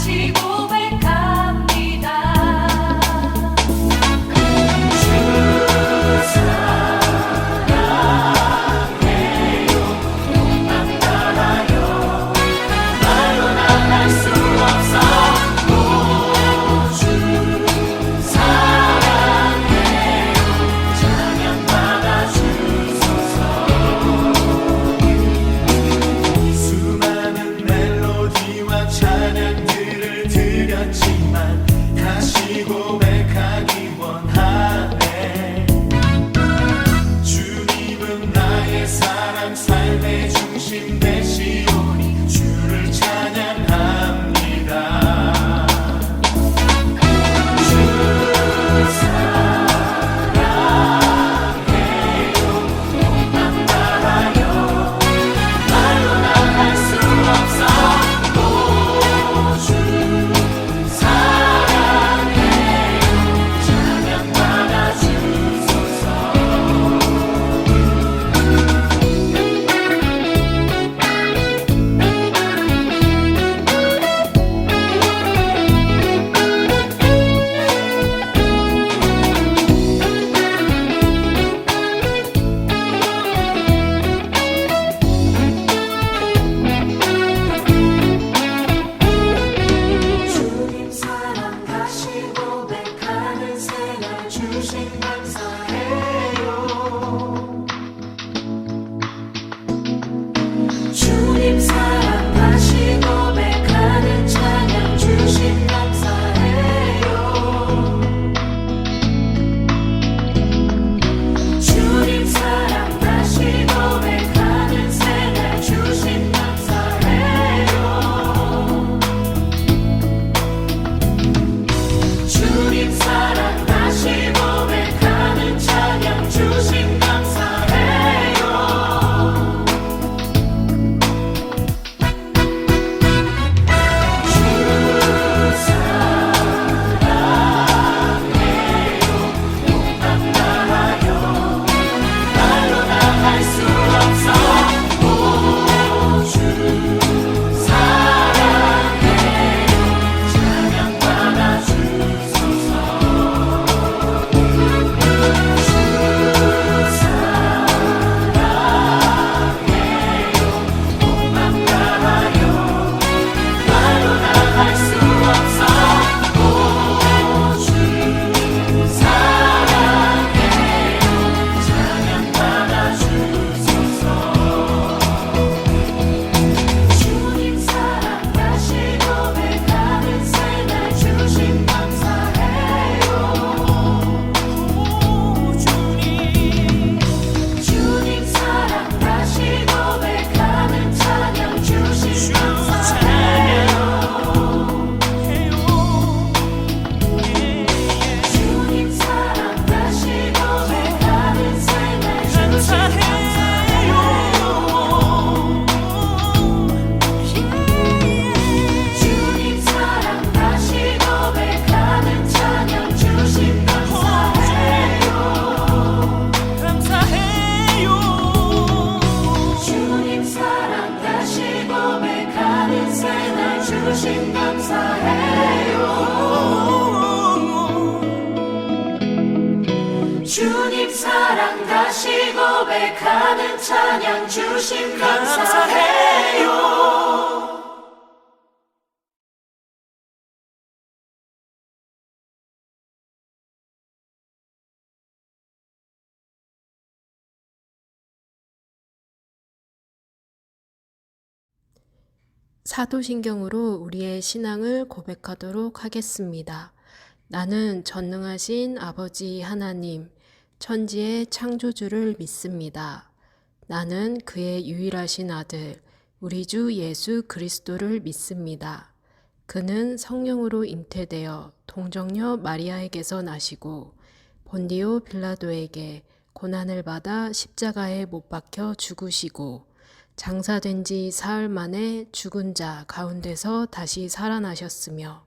다시 고백합니다. 주 사랑해요. 용만 따라요. 말로는 할 수 없어. 주 사랑해요. 찬양 받아주소서. 수많은 멜로디와 찬양들을 드렸지만 다시 고백하기 원하네. 주님은 나의 사랑 삶의 중심 되시오니 주를 찬양합니다. 주 사랑해요. 용만 따라요. 말로는 할 수 없어. 주 사랑해요. 찬양 받아주소서. 주님 사랑 다시 고백하는 생활 주신 감사해요. 주님 사랑 다시 고백하는 찬양 주신 감사해요. 주님 사랑 다시 고백하는 생활 주신 감사해요. 주님 사랑 다시 고백하는 찬양 주신 감사해요. 주 사랑해요. 용만 따라요. 말로는 할 수 없어. 주 사랑해요. 찬양 받아주소서. 주 사랑해요. 용만 따라요. 말로는 할 수 없어. 주 사랑해요. 찬양 받아주소서. 주님 사랑 다시 고백하는 생활 주신 감사해요. 주님 사랑 다시 고백하는 찬양 주신 감사해요. 주님 사랑 다시 고백하는 생활 주신 감사해요. 주님 사랑 다시 고백하는 찬양 주신 감사해요. 주님 사랑 다시 고백하는 생활 주신 감사해요. 주님 사랑 다시 고백하는 찬양 주신 감사해요. 사도신경으로 우리의 신앙을 고백하도록 하겠습니다. 나는 전능하신 아버지 하나님, 천지의 창조주를 믿습니다. 나는 그의 유일하신 아들, 우리 주 예수 그리스도를 믿습니다. 그는 성령으로 잉태되어 동정녀 마리아에게서 나시고 본디오 빌라도에게 고난을 받아 십자가에 못 박혀 죽으시고 장사된 지 사흘 만에 죽은 자 가운데서 다시 살아나셨으며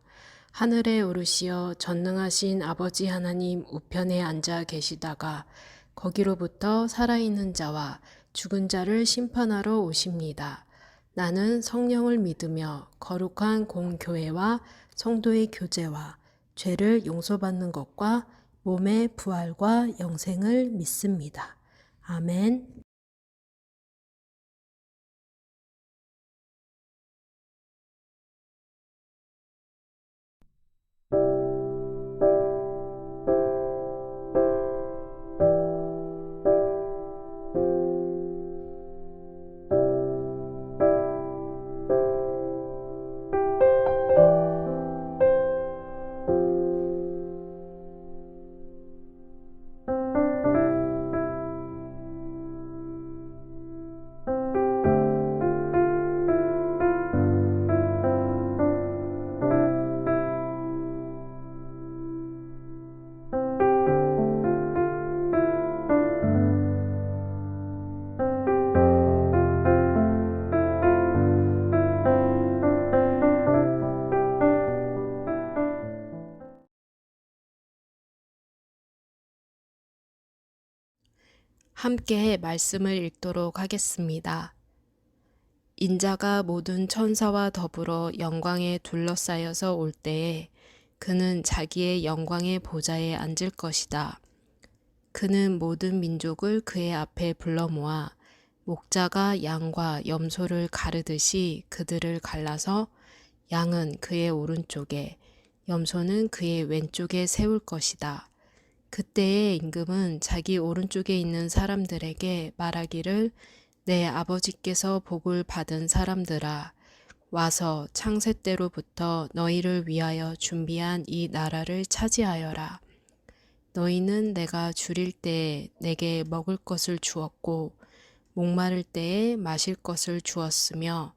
하늘에 오르시어 전능하신 아버지 하나님 우편에 앉아 계시다가 거기로부터 살아있는 자와 죽은 자를 심판하러 오십니다. 나는 성령을 믿으며 거룩한 공교회와 성도의 교제와 죄를 용서받는 것과 몸의 부활과 영생을 믿습니다. 아멘. 함께 말씀을 읽도록 하겠습니다. 인자가 모든 천사와 더불어 영광에 둘러싸여서 올 때에 그는 자기의 영광의 보좌에 앉을 것이다. 그는 모든 민족을 그의 앞에 불러 모아 목자가 양과 염소를 가르듯이 그들을 갈라서 양은 그의 오른쪽에 염소는 그의 왼쪽에 세울 것이다. 그때의 임금은 자기 오른쪽에 있는 사람들에게 말하기를 내 아버지께서 복을 받은 사람들아 와서 창세 때로부터 너희를 위하여 준비한 이 나라를 차지하여라. 너희는 내가 줄일 때에 내게 먹을 것을 주었고 목마를 때에 마실 것을 주었으며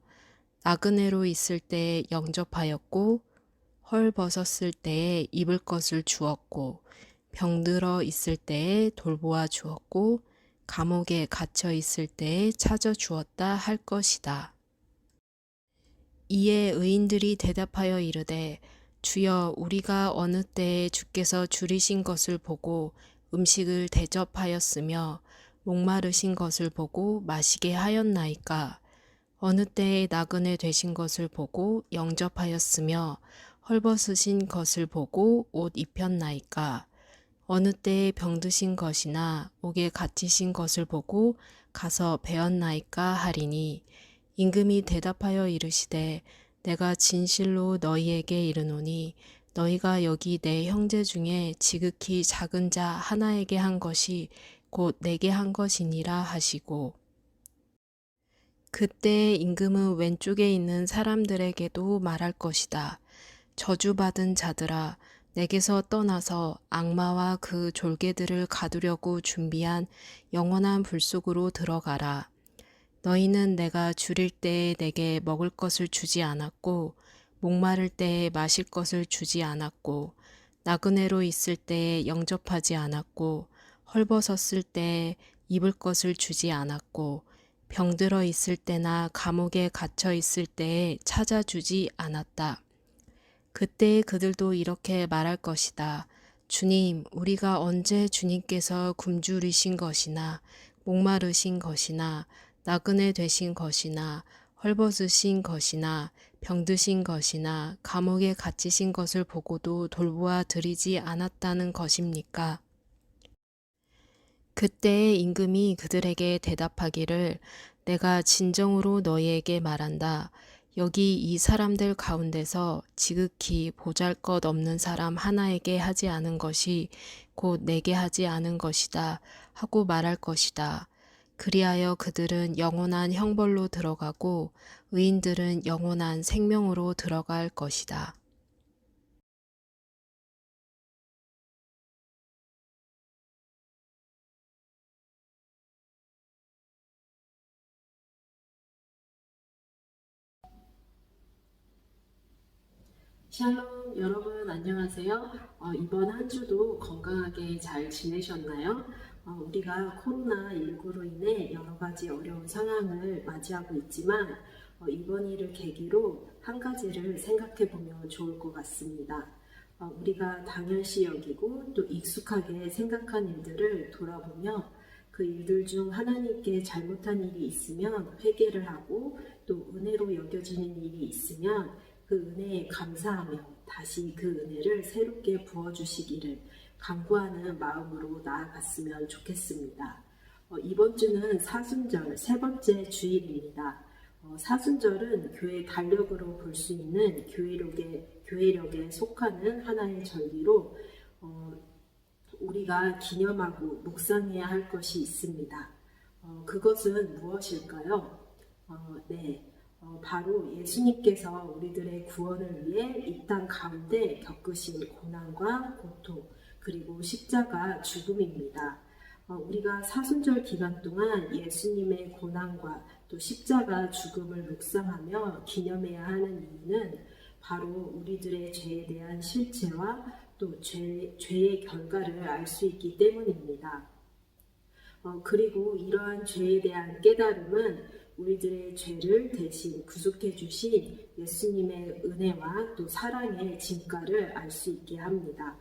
나그네로 있을 때에 영접하였고 헐벗었을 때에 입을 것을 주었고 병들어 있을 때에 돌보아 주었고 감옥에 갇혀 있을 때에 찾아 주었다 할 것이다. 이에 의인들이 대답하여 이르되 주여 우리가 어느 때에 주께서 줄이신 것을 보고 음식을 대접하였으며 목마르신 것을 보고 마시게 하였나이까. 어느 때에 나그네 되신 것을 보고 영접하였으며 헐벗으신 것을 보고 옷 입혔나이까. 어느 때에 병드신 것이나 옥에 갇히신 것을 보고 가서 배웠나이까 하리니 임금이 대답하여 이르시되 내가 진실로 너희에게 이르노니 너희가 여기 내 형제 중에 지극히 작은 자 하나에게 한 것이 곧 내게 한 것이니라 하시고 그때 임금은 왼쪽에 있는 사람들에게도 말할 것이다. 저주받은 자들아 내게서 떠나서 악마와 그 졸개들을 가두려고 준비한 영원한 불 속으로 들어가라. 너희는 내가 줄일 때에 내게 먹을 것을 주지 않았고 목마를 때에 마실 것을 주지 않았고 나그네로 있을 때에 영접하지 않았고 헐벗었을 때에 입을 것을 주지 않았고 병들어 있을 때나 감옥에 갇혀 있을 때에 찾아주지 않았다. 그때 그들도 이렇게 말할 것이다. 주님, 우리가 언제 주님께서 굶주리신 것이나 목마르신 것이나 나그네 되신 것이나 헐벗으신 것이나 병드신 것이나 감옥에 갇히신 것을 보고도 돌보아 드리지 않았다는 것입니까? 그때의 임금이 그들에게 대답하기를 내가 진정으로 너희에게 말한다. 여기 이 사람들 가운데서 지극히 보잘것없는 사람 하나에게 하지 않은 것이 곧 내게 하지 않은 것이다 하고 말할 것이다. 그리하여 그들은 영원한 형벌로 들어가고 의인들은 영원한 생명으로 들어갈 것이다. 샬롬 여러분 안녕하세요. 이번 한 주도 건강하게 잘 지내셨나요? 우리가 코로나19로 인해 여러 가지 어려운 상황을 맞이하고 있지만 이번 일을 계기로 한 가지를 생각해 보면 좋을 것 같습니다. 우리가 당연시 여기고 또 익숙하게 생각한 일들을 돌아보며 그 일들 중 하나님께 잘못한 일이 있으면 회개를 하고 또 은혜로 여겨지는 일이 있으면 그 은혜에 감사하며 다시 그 은혜를 새롭게 부어주시기를 간구하는 마음으로 나아갔으면 좋겠습니다. 이번 주는 사순절 세 번째 주일입니다. 사순절은 교회 달력으로 볼 수 있는 교회력에 속하는 하나의 절기로 우리가 기념하고 묵상해야 할 것이 있습니다. 그것은 무엇일까요? 바로 예수님께서 우리들의 구원을 위해 이 땅 가운데 겪으신 고난과 고통 그리고 십자가 죽음입니다. 우리가 사순절 기간 동안 예수님의 고난과 또 십자가 죽음을 묵상하며 기념해야 하는 이유는 바로 우리들의 죄에 대한 실체와 또 죄의 결과를 알 수 있기 때문입니다. 그리고 이러한 죄에 대한 깨달음은 우리들의 죄를 대신 구속해 주신 예수님의 은혜와 또 사랑의 진가를 알 수 있게 합니다.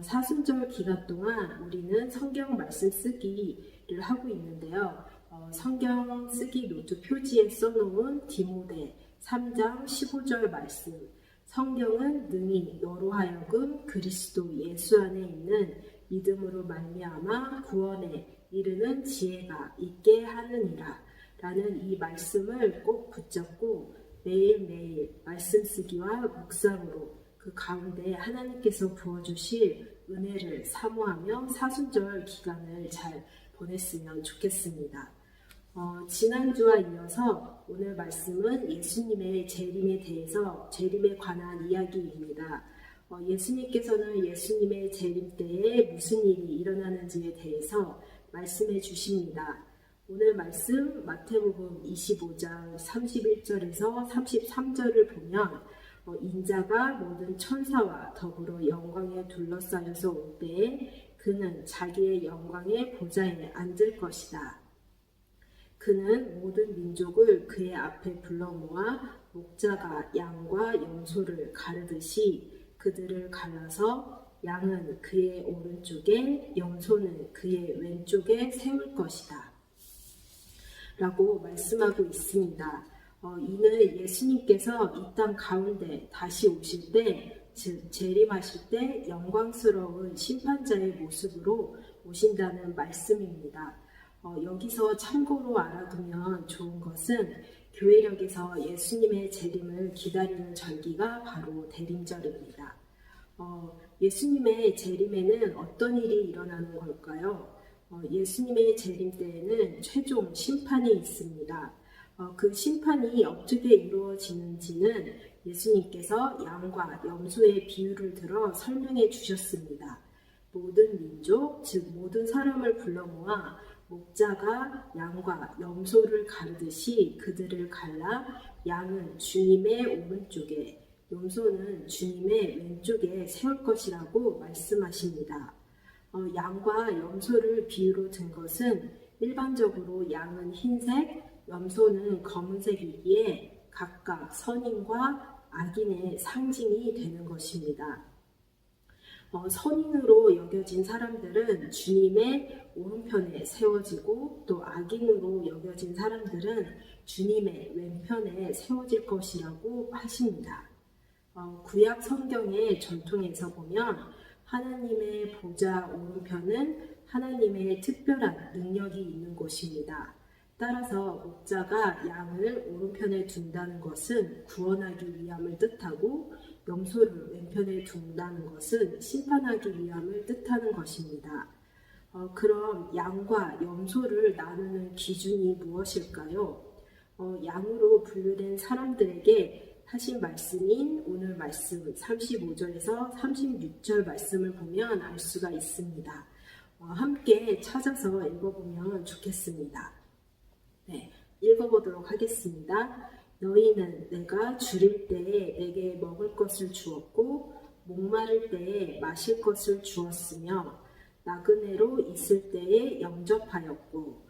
사순절 기간 동안 우리는 성경 말씀 쓰기를 하고 있는데요. 성경 쓰기 노트 표지에 써놓은 디모데 3장 15절 말씀, 성경은 능히 너로 하여금 그리스도 예수 안에 있는 믿음으로 말미암아 구원에 이르는 지혜가 있게 하느니라 라는 이 말씀을 꼭 붙잡고 매일매일 말씀 쓰기와 묵상으로 그 가운데 하나님께서 부어주실 은혜를 사모하며 사순절 기간을 잘 보냈으면 좋겠습니다. 지난주와 이어서 오늘 말씀은 예수님의 재림에 관한 이야기입니다. 예수님께서는 예수님의 재림 때에 무슨 일이 일어나는지에 대해서 말씀해 주십니다. 오늘 말씀 마태복음 25장 31절에서 33절을 보면 인자가 모든 천사와 더불어 영광에 둘러싸여서 올 때에 그는 자기의 영광의 보좌에 앉을 것이다. 그는 모든 민족을 그의 앞에 불러 모아 목자가 양과 염소를 가르듯이 그들을 갈라서 양은 그의 오른쪽에 염소는 그의 왼쪽에 세울 것이다. 라고 말씀하고 있습니다. 이는 예수님께서 이 땅 가운데 다시 오실 때, 즉 재림하실 때 영광스러운 심판자의 모습으로 오신다는 말씀입니다. 여기서 참고로 알아두면 좋은 것은 교회력에서 예수님의 재림을 기다리는 절기가 바로 대림절입니다. 예수님의 재림에는 어떤 일이 일어나는 걸까요? 예수님의 재림 때에는 최종 심판이 있습니다. 그 심판이 어떻게 이루어지는지는 예수님께서 양과 염소의 비유를 들어 설명해 주셨습니다. 모든 민족, 즉 모든 사람을 불러 모아 목자가 양과 염소를 가르듯이 그들을 갈라 양은 주님의 오른쪽에 염소는 주님의 왼쪽에 세울 것이라고 말씀하십니다. 양과 염소를 비유로 든 것은 일반적으로 양은 흰색, 염소는 검은색이기에 각각 선인과 악인의 상징이 되는 것입니다. 선인으로 여겨진 사람들은 주님의 오른편에 세워지고 또 악인으로 여겨진 사람들은 주님의 왼편에 세워질 것이라고 하십니다. 구약 성경의 전통에서 보면 하나님의 보좌 오른편은 하나님의 특별한 능력이 있는 곳입니다. 따라서 목자가 양을 오른편에 둔다는 것은 구원하기 위함을 뜻하고 염소를 왼편에 둔다는 것은 심판하기 위함을 뜻하는 것입니다. 그럼 양과 염소를 나누는 기준이 무엇일까요? 양으로 분류된 사람들에게 하신 말씀인 오늘 말씀 35절에서 36절 말씀을 보면 알 수가 있습니다. 함께 찾아서 읽어보면 좋겠습니다. 읽어보도록 하겠습니다. 너희는 내가 줄일 때에 내게 먹을 것을 주었고 목마를 때에 마실 것을 주었으며 나그네로 있을 때에 영접하였고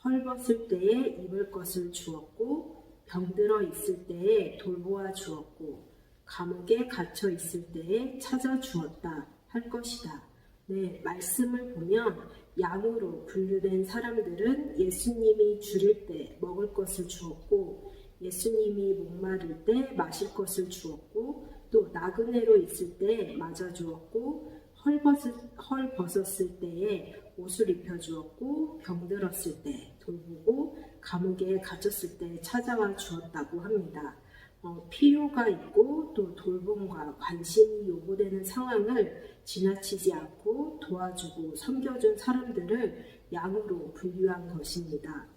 헐벗을 때에 입을 것을 주었고 병들어 있을 때에 돌보아 주었고 감옥에 갇혀 있을 때에 찾아 주었다 할 것이다. 네, 말씀을 보면 양으로 분류된 사람들은 예수님이 줄일 때 먹을 것을 주었고, 예수님이 목마를 때 마실 것을 주었고, 또 나그네로 있을 때 맞아주었고, 헐 벗었을 때에 옷을 입혀주었고, 병들었을 때 돌보고, 감옥에 갇혔을 때 찾아와 주었다고 합니다. 필요가 있고 또 돌봄과 관심이 요구되는 상황을 지나치지 않고 도와주고 섬겨준 사람들을 양으로 분류한 것입니다.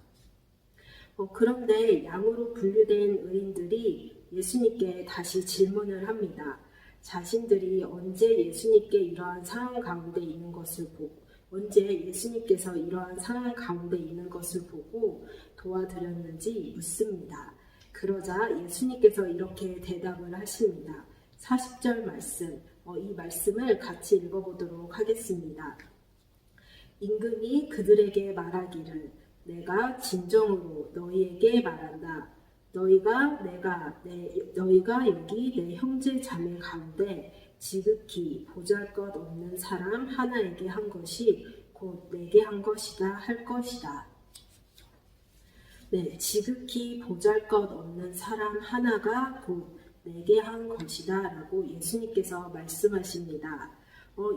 그런데 양으로 분류된 의인들이 예수님께 다시 질문을 합니다. 자신들이 언제 예수님께서 이러한 상황 가운데 있는 것을 보고 도와드렸는지 묻습니다. 그러자 예수님께서 이렇게 대답을 하십니다. 40절 말씀, 이 말씀을 같이 읽어보도록 하겠습니다. 임금이 그들에게 말하기를 내가 진정으로 너희에게 말한다. 너희가 여기 내 형제 자매 가운데 지극히 보잘것없는 사람 하나에게 한 것이 곧 내게 한 것이다 할 것이다. 네, 지극히 보잘것없는 사람 하나가 곧 내게 한 것이다 라고 예수님께서 말씀하십니다.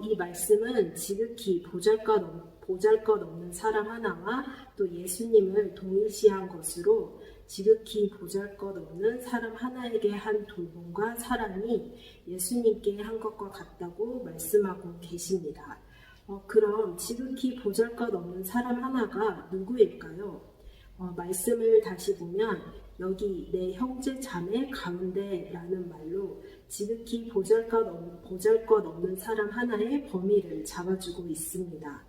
이 말씀은 지극히 보잘것없는 사람 하나와 또 예수님을 동일시한 것으로 지극히 보잘것없는 사람 하나에게 한 돌봄과 사랑이 예수님께 한 것과 같다고 말씀하고 계십니다. 그럼 지극히 보잘것없는 사람 하나가 누구일까요? 말씀을 다시 보면 여기 내 형제 자매 가운데 라는 말로 지극히 보잘것없는 사람 하나의 범위를 잡아주고 있습니다.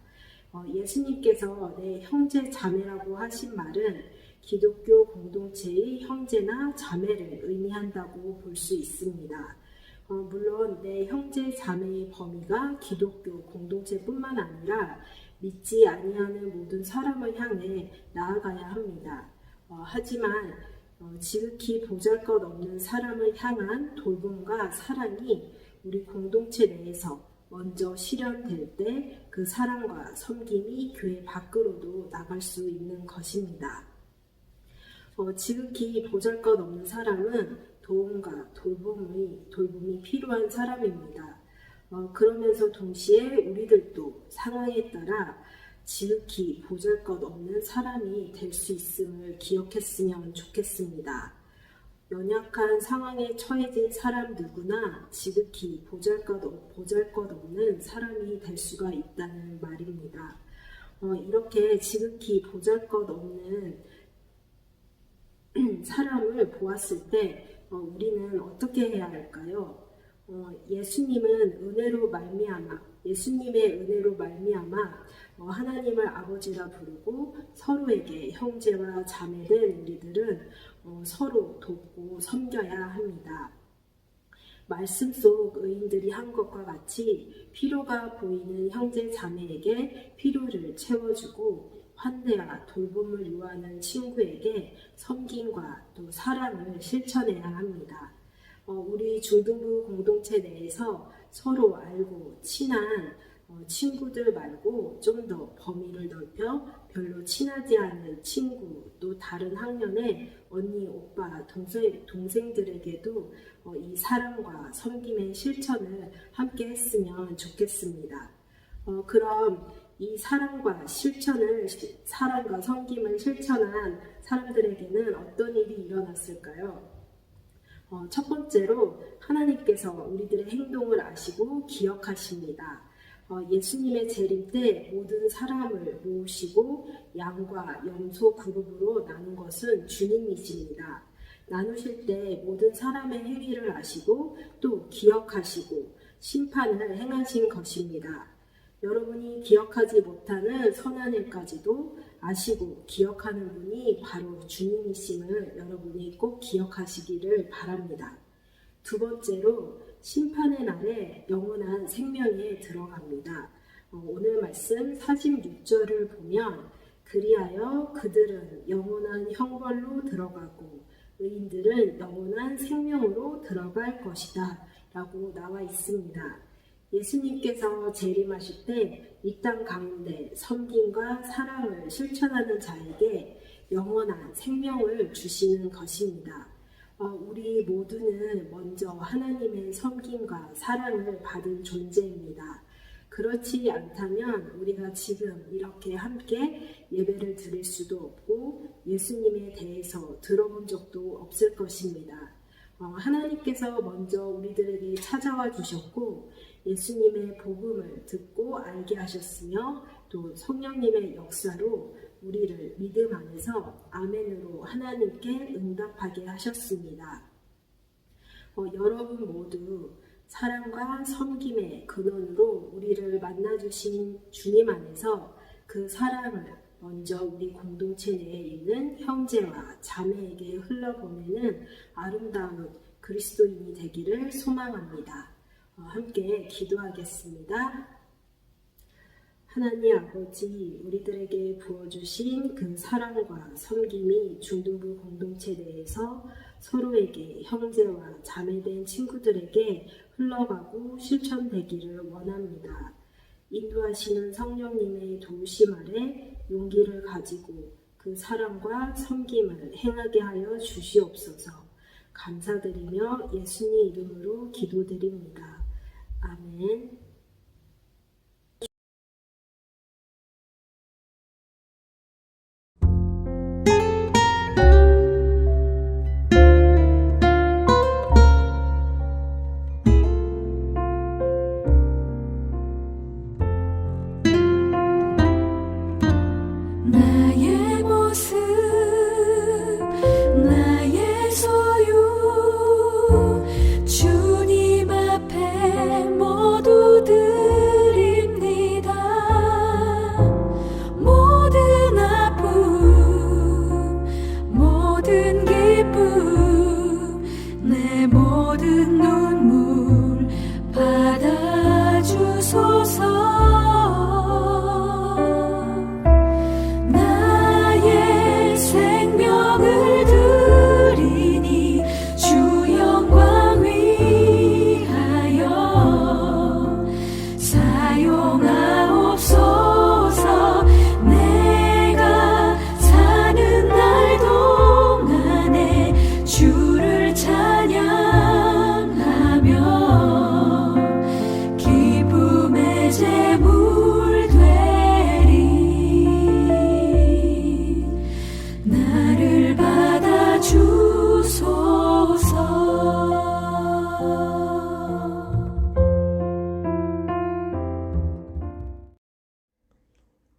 예수님께서 내 형제 자매라고 하신 말은 기독교 공동체의 형제나 자매를 의미한다고 볼 수 있습니다. 물론 내 형제 자매의 범위가 기독교 공동체뿐만 아니라 믿지 아니하는 모든 사람을 향해 나아가야 합니다. 하지만 지극히 보잘것없는 사람을 향한 돌봄과 사랑이 우리 공동체 내에서 먼저 실현될 때 그 사랑과 섬김이 교회 밖으로도 나갈 수 있는 것입니다. 지극히 보잘것없는 사람은 도움과 돌봄이 필요한 사람입니다. 그러면서 동시에 우리들도 상황에 따라 지극히 보잘것없는 사람이 될 수 있음을 기억했으면 좋겠습니다. 연약한 상황에 처해진 사람 누구나 지극히 보잘것없는 사람이 될 수가 있다는 말입니다. 이렇게 지극히 보잘것없는 사람을 보았을 때 우리는 어떻게 해야 할까요? 예수님의 은혜로 말미암아 하나님을 아버지라 부르고 서로에게 형제와 자매된 우리들은 서로 돕고 섬겨야 합니다. 말씀 속 의인들이 한 것과 같이 필요가 보이는 형제 자매에게 필요를 채워주고 환대와 돌봄을 요하는 친구에게 섬김과 또 사랑을 실천해야 합니다. 우리 중등부 공동체 내에서 서로 알고 친한 친구들 말고 좀 더 범위를 넓혀 별로 친하지 않은 친구, 또 다른 학년의 언니, 오빠, 동생들에게도 이 사랑과 섬김의 실천을 함께 했으면 좋겠습니다. 그럼 이 사랑과 섬김을 실천한 사람들에게는 어떤 일이 일어났을까요? 첫 번째로 하나님께서 우리들의 행동을 아시고 기억하십니다. 예수님의 재림 때 모든 사람을 모으시고 양과 염소 그룹으로 나눈 것은 주님이십니다. 나누실 때 모든 사람의 행위를 아시고 또 기억하시고 심판을 행하신 것입니다. 여러분이 기억하지 못하는 선한 일까지도 아시고 기억하는 분이 바로 주님이심을 여러분이 꼭 기억하시기를 바랍니다. 두 번째로 심판의 날에 영원한 생명에 들어갑니다. 오늘 말씀 46절을 보면 그리하여 그들은 영원한 형벌로 들어가고 의인들은 영원한 생명으로 들어갈 것이다 라고 나와 있습니다. 예수님께서 재림하실 때 이 땅 가운데 섬김과 사랑을 실천하는 자에게 영원한 생명을 주시는 것입니다. 우리 모두는 먼저 하나님의 섬김과 사랑을 받은 존재입니다. 그렇지 않다면 우리가 지금 이렇게 함께 예배를 드릴 수도 없고 예수님에 대해서 들어본 적도 없을 것입니다. 하나님께서 먼저 우리들에게 찾아와 주셨고 예수님의 복음을 듣고 알게 하셨으며 또 성령님의 역사로 우리를 믿음 안에서 아멘으로 하나님께 응답하게 하셨습니다. 여러분 모두 사랑과 섬김의 근원으로 우리를 만나주신 주님 안에서 그 사랑을 먼저 우리 공동체 내에 있는 형제와 자매에게 흘러보내는 아름다운 그리스도인이 되기를 소망합니다. 함께 기도하겠습니다. 하나님 아버지, 우리들에게 부어주신 그 사랑과 섬김이 중등부 공동체 내에서 서로에게 형제와 자매된 친구들에게 흘러가고 실천되기를 원합니다. 인도하시는 성령님의 도우심 아래 용기를 가지고 그 사랑과 섬김을 행하게 하여 주시옵소서. 감사드리며 예수님 이름으로 기도드립니다. 아멘. 나의 모습 나의 소유 주님 앞에 모두 드립니다. 모든 아픔 모든 기쁨 내 모든 눈물 받아주소서.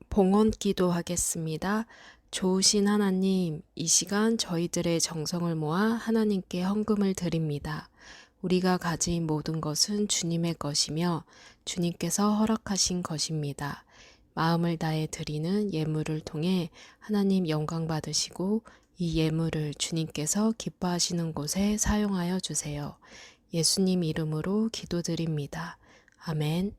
봉헌 기도하겠습니다. 좋으신 하나님, 이 시간 저희들의 정성을 모아 하나님께 헌금을 드립니다. 우리가 가진 모든 것은 주님의 것이며 주님께서 허락하신 것입니다. 마음을 다해 드리는 예물을 통해 하나님 영광 받으시고 이 예물을 주님께서 기뻐하시는 곳에 사용하여 주세요. 예수님 이름으로 기도드립니다. 아멘.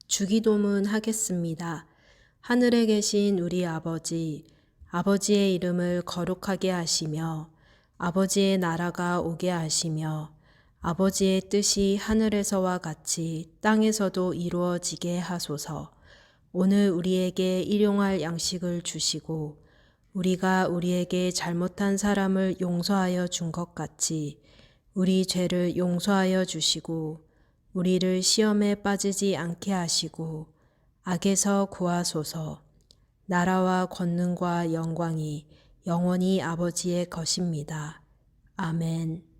주기도문 하겠습니다. 하늘에 계신 우리 아버지, 아버지의 이름을 거룩하게 하시며 아버지의 나라가 오게 하시며 아버지의 뜻이 하늘에서와 같이 땅에서도 이루어지게 하소서. 오늘 우리에게 일용할 양식을 주시고 우리가 우리에게 잘못한 사람을 용서하여 준 것 같이 우리 죄를 용서하여 주시고 우리를 시험에 빠지지 않게 하시고 악에서 구하소서. 나라와 권능과 영광이 영원히 아버지의 것입니다. 아멘.